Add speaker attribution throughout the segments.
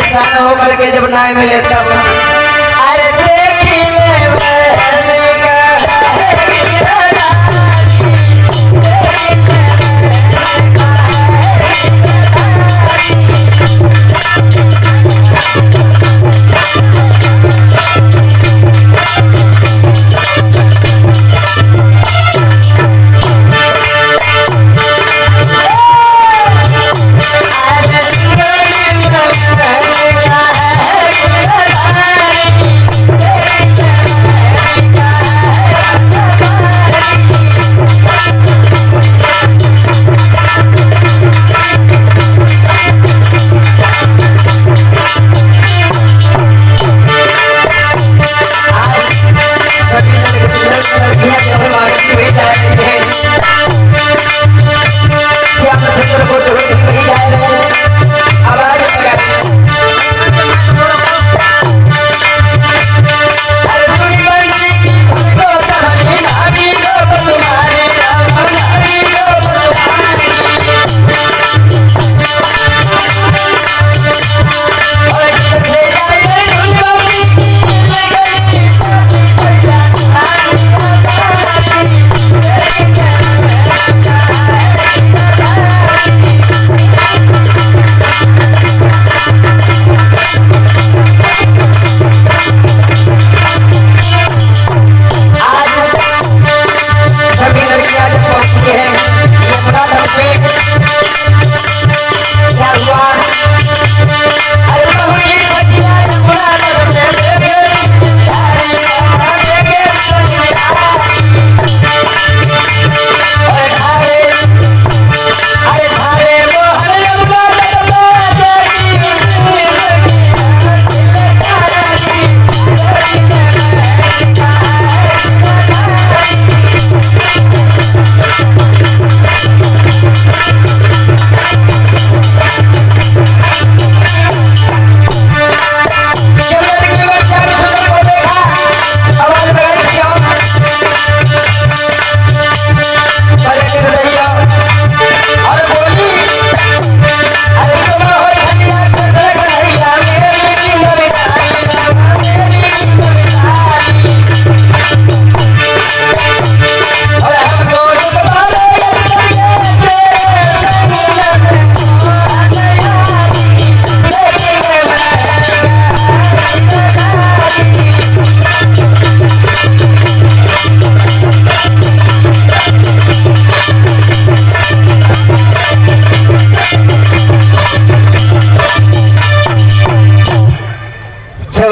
Speaker 1: परेशान होकर के जब नाय मिले तब अरे देखी ले बहन का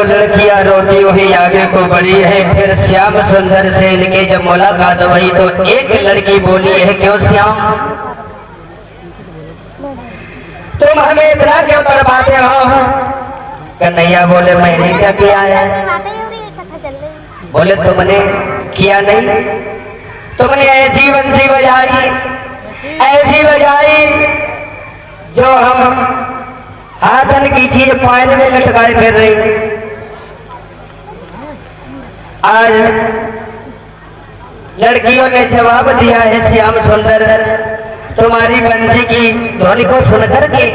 Speaker 1: लड़कियां रोती हुई आगे को बढ़ी है। फिर श्याम सुंदर से इनके जब मुलाकात हुई तो एक लड़की बोली है, क्यों श्याम तुम हमें इतना क्यों तड़पाते हो? कन्हैया बोले मैंने क्या किया है? बोले तुमने किया नहीं, तुमने ऐसी बंसी बजाई जो हम आधन की चीज पायल में लटकाए फिर रही। आज लड़कियों ने जवाब दिया है, श्याम सुंदर तुम्हारी बंसी की ध्वनि को सुनकर के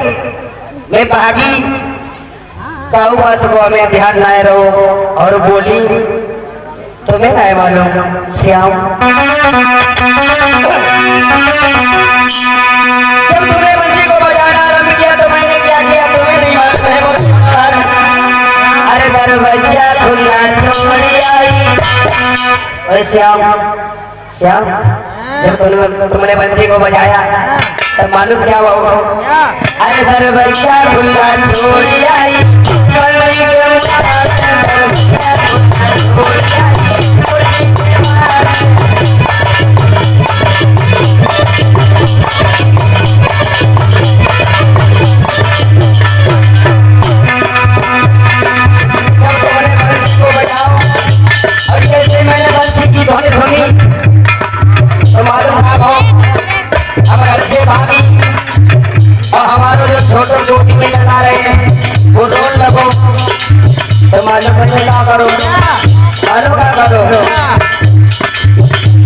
Speaker 1: मैं भागी, काऊ बात को हमें ध्यान ना रहो। और बोली तुम्हें क्या मालूम श्याम, जब तुमने बंसी को बजाना आरम्भ किया तो मैंने क्या किया तुम्हें नहीं मालूम है? अरे दरवाजा खुला छोड़ी आई। और श्याम जब तुमने बंसी को बजाया तब मालूम क्या हुआ? अरे दरवाजा खुला छोड़ी आई।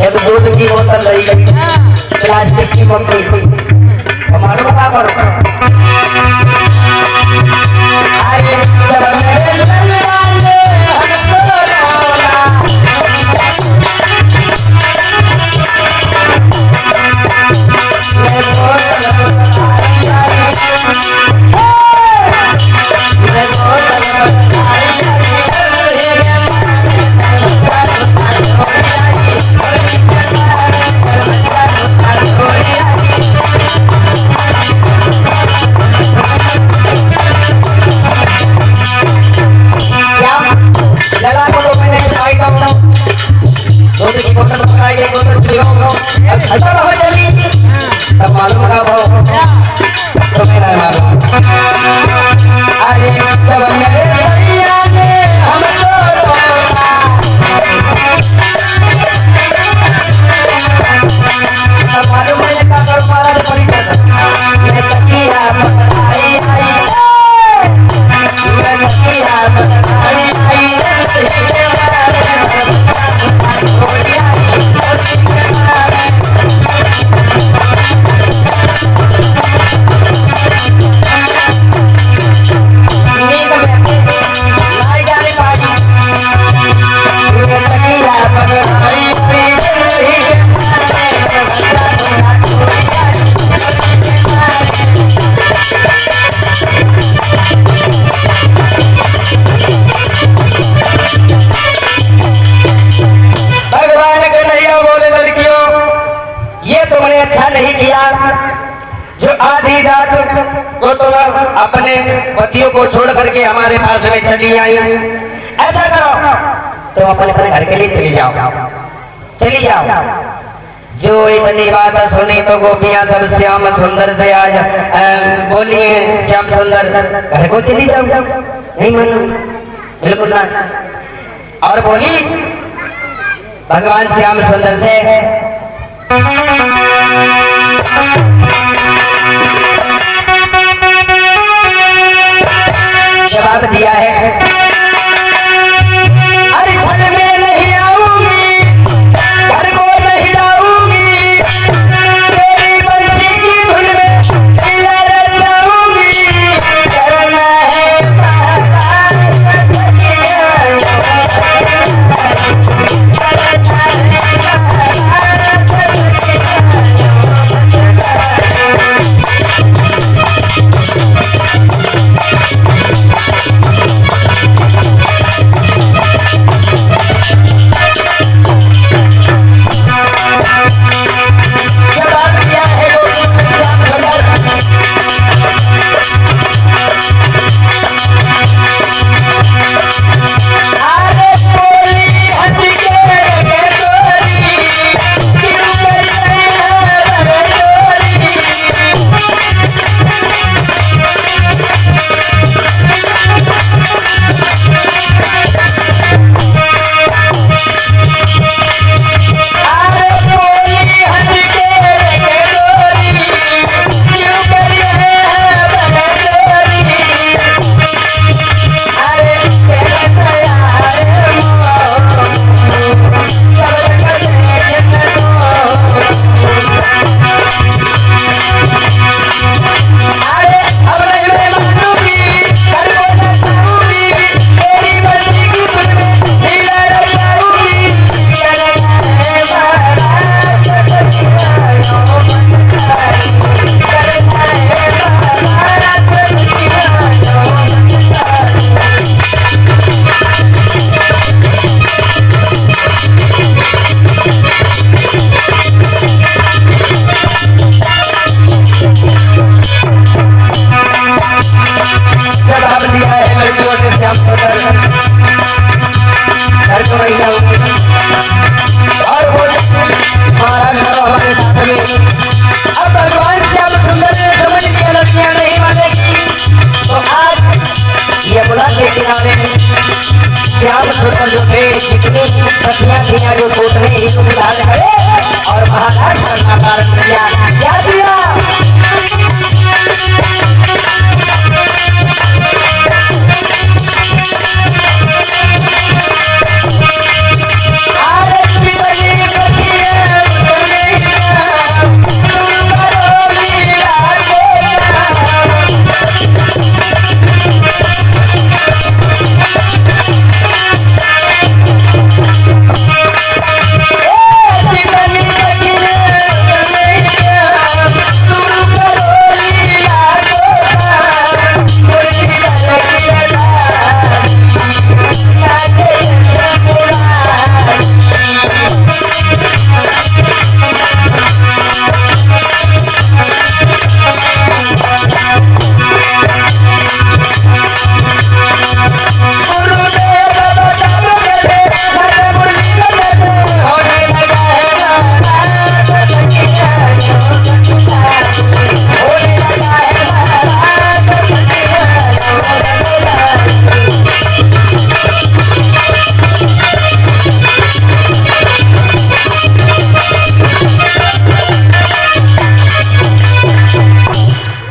Speaker 1: एक दूध की बोतल रही गई प्लास्टिक की मम्मी हमारे बता करो। अरे अच्छा हो चली तब मालूम का वो तो मेरा मालूम अरे जब मेरे सैया ने हमको मालूम है का कर मारा पड़ी जाता मैं तकिया आई आई मैं तकिया आई आई अच्छा नहीं किया जो आधी रात को तुम अपने पतियों को छोड़ करके हमारे पास में चली आई। ऐसा करो तुम अपने अपने घर के लिए चली जाओ। जो इतनी बात सुनी तो गोपियां सब श्याम सुंदर से आज बोलिए श्याम सुंदर घर को चली जाओ। नहीं मानो बिल्कुल ना। और बोली भगवान श्याम सुंदर से जवाब दिया है अरे छल में नहीं आऊंगी घर को नहीं जाऊंगी तेरी बंसी की धुन में लड़ जाऊंगी करना है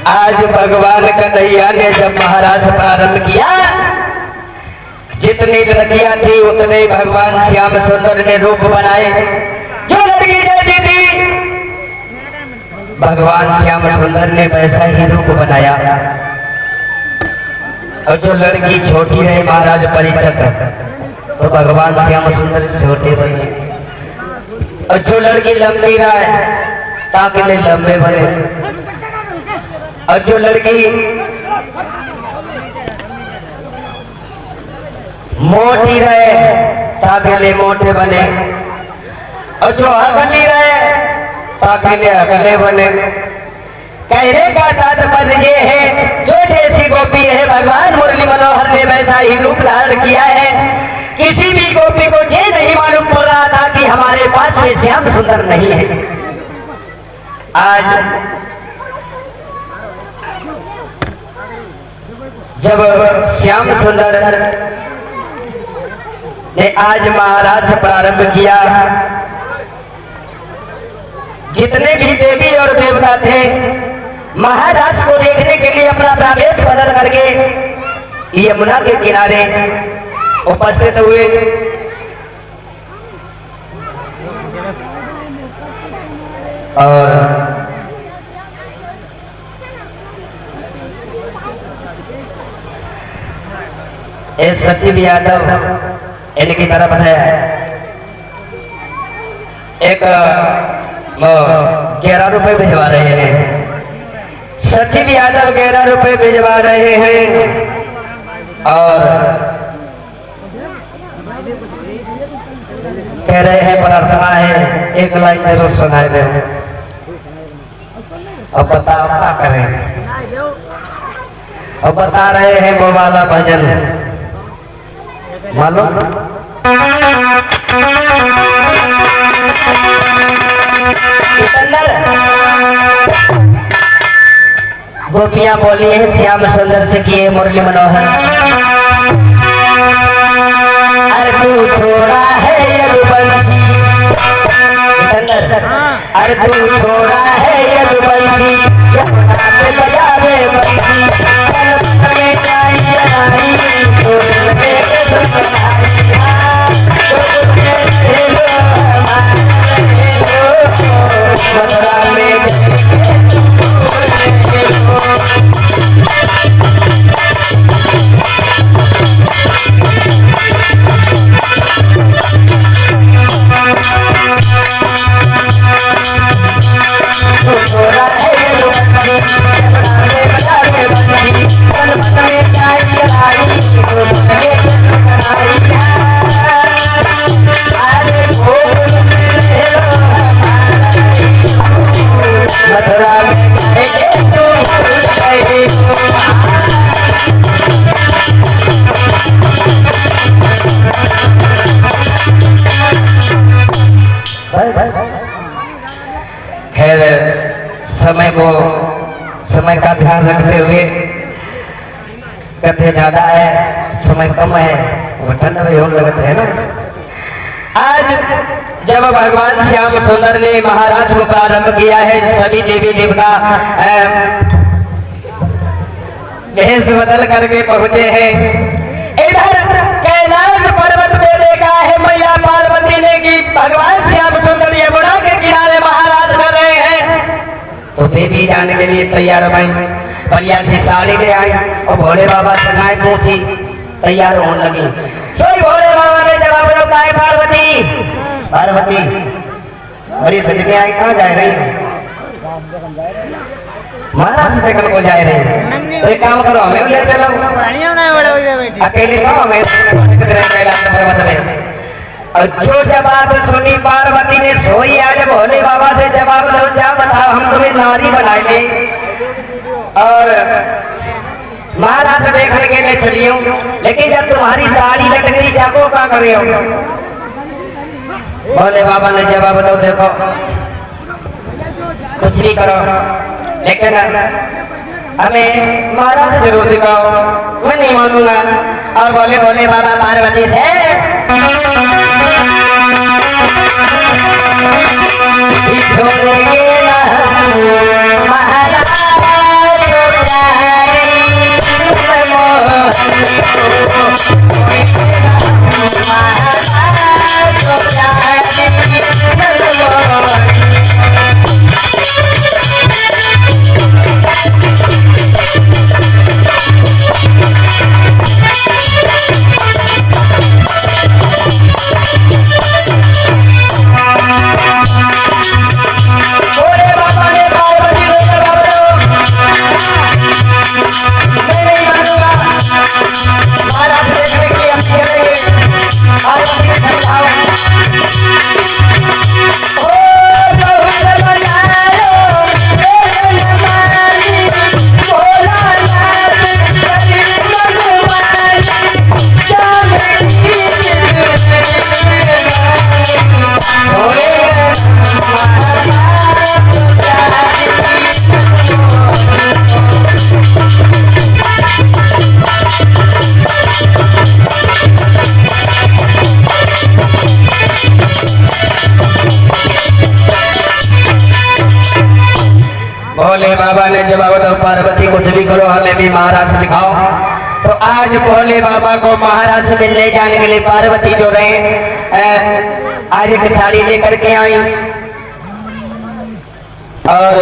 Speaker 1: आज भगवान कन्हैया ने जब महाराज प्रारंभ किया, जितनी लड़कियां थी उतने भगवान श्याम सुंदर ने रूप बनाए। जो लड़की जैसी थी भगवान श्याम सुंदर ने वैसा ही रूप बनाया। और जो लड़की छोटी रहे महाराज परीक्षित तो भगवान श्याम सुंदर छोटे बने, और जो लड़की लंबी रहे ताकि लंबे बने, और जो लड़की मोटी रहे ताकि मोटे बने, और जो अगली रहे ताकि अगले बने। कहने का तात्पर्य ये है, जो जैसी गोपी है भगवान मुरली मनोहर ने वैसा ही रूप धारण किया है। किसी भी गोपी को ये नहीं मालूम पड़ रहा था कि हमारे पास में श्याम सुंदर नहीं है। आज जब श्याम सुंदर ने आज महाराज से प्रारंभ किया, जितने भी देवी और देवता थे महाराज को देखने के लिए अपना प्रवेश बदल करके यमुना के किनारे उपस्थित हुए। और सचिव यादव इनकी तरफ से एक 11 रुपए भिजवा रहे हैं। सचिव यादव 11 रुपए भिजवा रहे हैं। और कह रहे हैं प्रार्थना है एक लाइन जरूर सुनाए दे। अब बताओ क्या करें। अब बता रहे हैं वो वाला भजन मालूम। गोपियां बोली है श्याम सुंदर से किए मुरली मनोहर। अरे तू छोड़ा है यदुवंशी, अरे तू छोड़ा है यदुवंशी, यमुना पे बजावे बंसी। मथुरा में समय का ध्यान रखते हुए कथे ज्यादा है समय कम है वो ठंड में होने लगते है ना। आज जब भगवान श्याम सुंदर ने महाराज को प्रारंभ किया है, सभी देवी देवता भेष बदल करके पहुंचे हैं। इधर कैलाश पर्वत पे देखा है मैया पार्वती ने कि भगवान श्याम सुंदर यमुना के किनारे महाराज कर रहे हैं। तो देवी जाने के लिए तैयार भाई बढ़िया सी साड़ी ले आई और भोले बाबा से गाय पूछी, तैयार होने लगी। सोई भोले बाबा ने जवाब दिया, गाय पार्वती पार्वती बड़ी सज के आई, कहाँ जा रही महाराज से कल को जा रही। तो एक काम करो हमें ले चलो, अकेले कहो हमें कैलाश पर्वत में। और जो जवाब सुनी पार्वती ने सोई आज भोले बाबा से जवाब दो, जा बताओ हम तुम्हें नारी बना ले और महाराज देखने के लिए चली हूँ, लेकिन जब तुम्हारी दाढ़ी लट गई जागो क्या कर रहे हो। भोले बाबा ने जवाब दो, देखो कुछ भी करो लेकिन हमें महाराज जरूर दिखाओ, मैं नहीं मानूंगा। और बोले भोले बाबा पार्वती से छोड़ेंगे ना महाराज भोले बाबा ने जवाब दो पार्वती कुछ भी करो हमें भी महाराज दिखाओ। तो आज भोले बाबा को महाराज में ले जाने के लिए पार्वती जो रहे आज एक साड़ी लेकर के आई और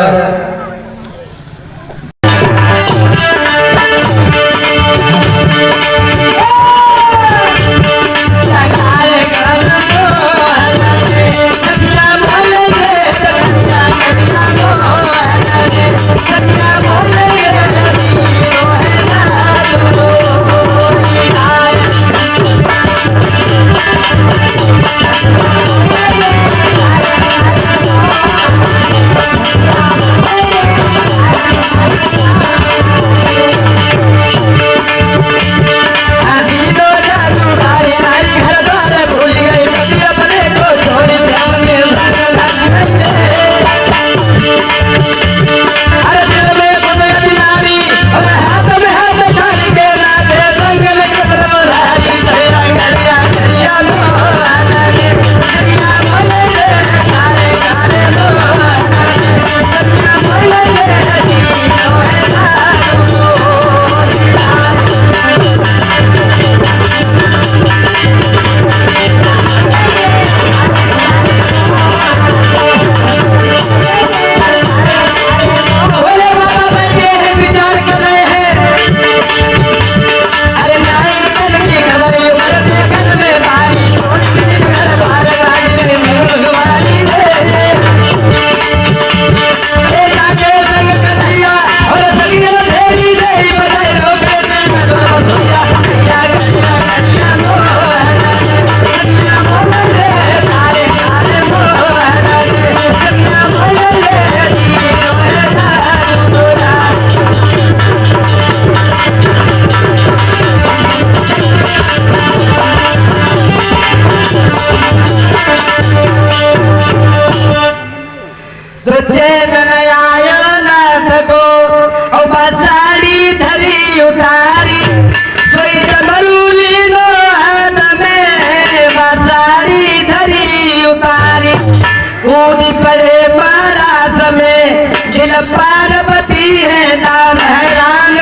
Speaker 1: पार्वती है नाम हैरान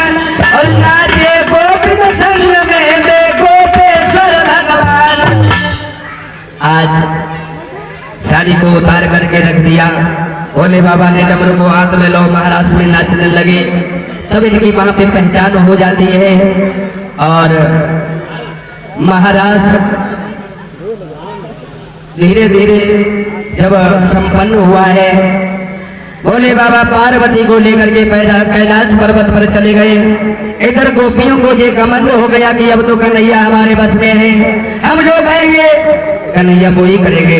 Speaker 1: और नाचे गोपिन संग में बे गोपेश्वर भगवान। आज साड़ी को उतार करके रख दिया। भोले बाबा ने डमरू को हाथ में लो महाराज में नाचने लगे। तब इनकी वहां पे पहचान हो जाती है और महाराज धीरे धीरे जब संपन्न हुआ है भोले बाबा पार्वती को लेकर के कैलाश पर्वत पर चले गए। इधर गोपियों को ये घमंड हो गया कि अब तो कन्हैया हमारे बस में है, हम जो कहेंगे कन्हैया वो ही करेंगे।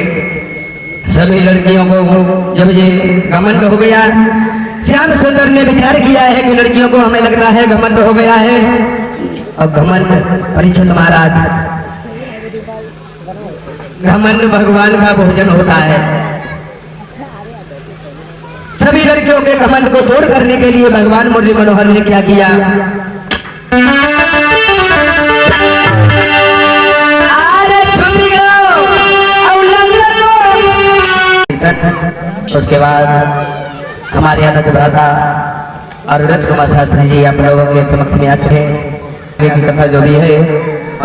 Speaker 1: सभी लड़कियों को जब ये घमंड हो गया, श्याम सुंदर ने विचार किया है कि लड़कियों को हमें लगता है घमंड हो गया है। और घमंड परीक्षित महाराज, घमंड भगवान का भोजन होता है। सभी लड़कियों के घमंड को दूर करने के लिए भगवान मुरली मनोहर ने क्या किया, उसके बाद हमारे यहाँ जो था और राजकुमार शास्त्री जी आप लोगों के समक्ष में आ चुके हैं। की कथा जो भी है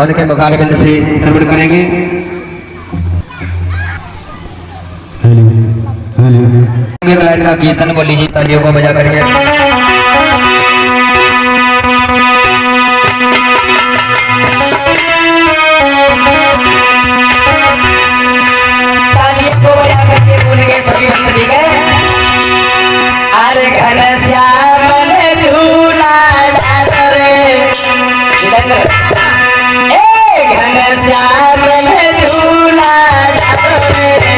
Speaker 1: उनके मुखारबिंद से श्रवण करेंगे। लाइन का कीर्तन बोल लीजिए तालियों को बजा करके। तालियों को बजा करके बोल गए सभी भक्त जी गए। अरे घन श्याम ने झूला डालो रे, घन श्याम ने झूला डालो रे,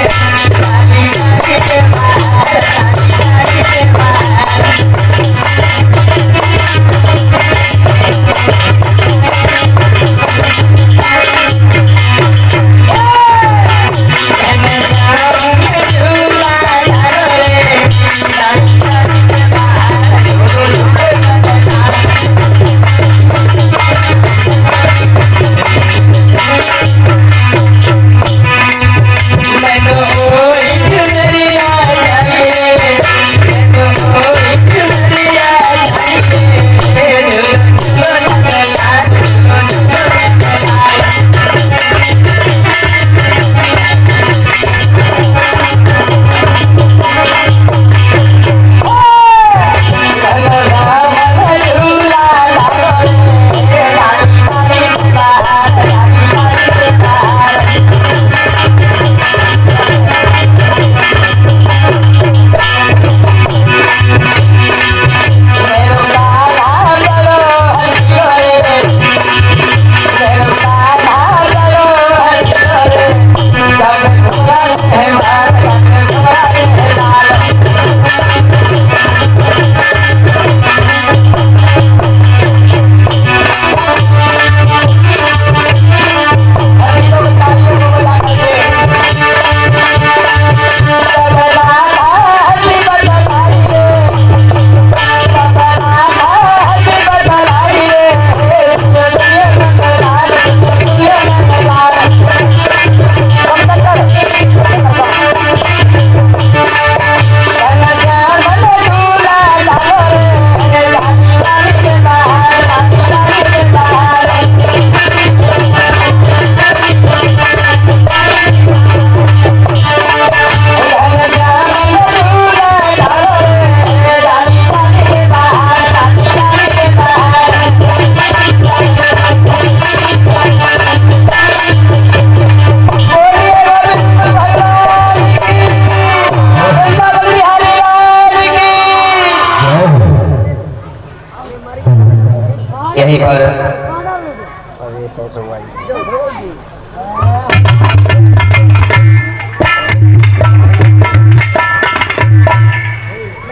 Speaker 1: पर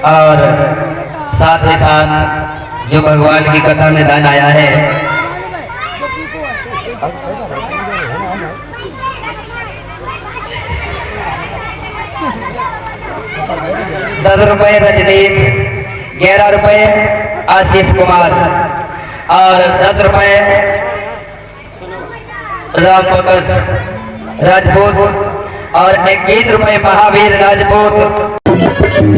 Speaker 1: और साथ ही साथ जो भगवान की कथा में दान आया है 10 रुपए रजनीश, 11 रुपए आशीष कुमार और 10 रुपए राम प्रकाश राजपूत और 21 रुपए महावीर राजपूत।